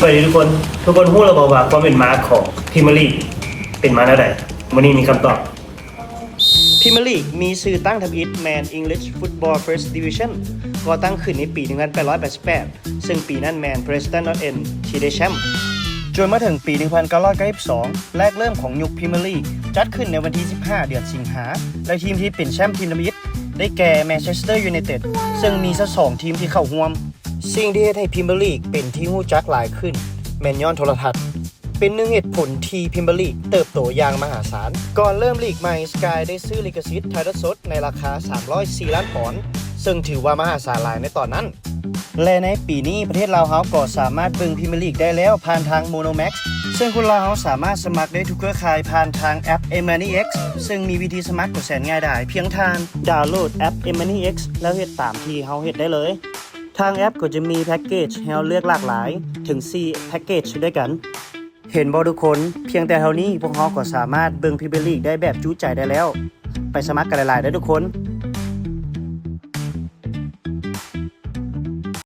สวัสดีทุกคนรู้ระบบว่าความเป็นมาของพรีเมียร์ลีกเป็นมาแนวใดวันนี้มีคำตอบพรีเมียร์ลีกมีชื่อตั้งทำอิฐแมน English Football First Division ก่อตั้งขึ้นในปี 1888 ซึ่งปีนั้นแมน Preston North End ที่ได้แชมป์จนมาถึงปี 1992 แรกเริ่มของยุคพรีเมียร์ลีกจัดขึ้นในวันที่ 15 เดือนสิงหาและทีมที่เป็นแชมป์พรีเมียร์ลีกได้แก่แมนเชสเตอร์ยูไนเต็ดซึ่งมีซะ2ทีมที่เข้าร่วมสิ่งที่เฮ็ดให้พรีเมียร์ลีกเป็นที่รู้จักหลายขึ้นแม่นย้อนโทรทัศน์เป็นหนึ่งเหตุผลที่พรีเมียร์ลีกเติบโตอย่างมหาศาลก่อนเริ่มลีกใหม่สกายได้ซื้อลิขสิทธิ์ถ่ายทอดสดในราคา304ล้านปอนด์ซึ่งถือว่ามหาศาลหลายในตอนนั้นและในปีนี้ประเทศลาวเฮาก็สามารถเบิ่งพรีเมียร์ลีกได้แล้วผ่านทาง Monomax ซึ่งคนลาวเฮาสามารถสมัครได้ทุกเครือข่ายผ่านทางแอป M-Money X ซึ่งมีวิธีสมัครก็แสนง่ายดายเพียงทางดาวน์โหลดแอป M-Money X แล้วเฮ็ดตามที่เฮาเฮ็ดได้เลยทางแอปก็จะมีแพ็กเกจให้เราเลือกหลากหลายถึง4แพ็กเกจด้วยกันเห็นบ่ทุกคนเพียงแต่เท่านี้พวกเราก็สามารถเบิ่งพรีเมียร์ลีกได้แบบจุใจได้แล้วไปสมัครกันหลายๆได้ทุกคน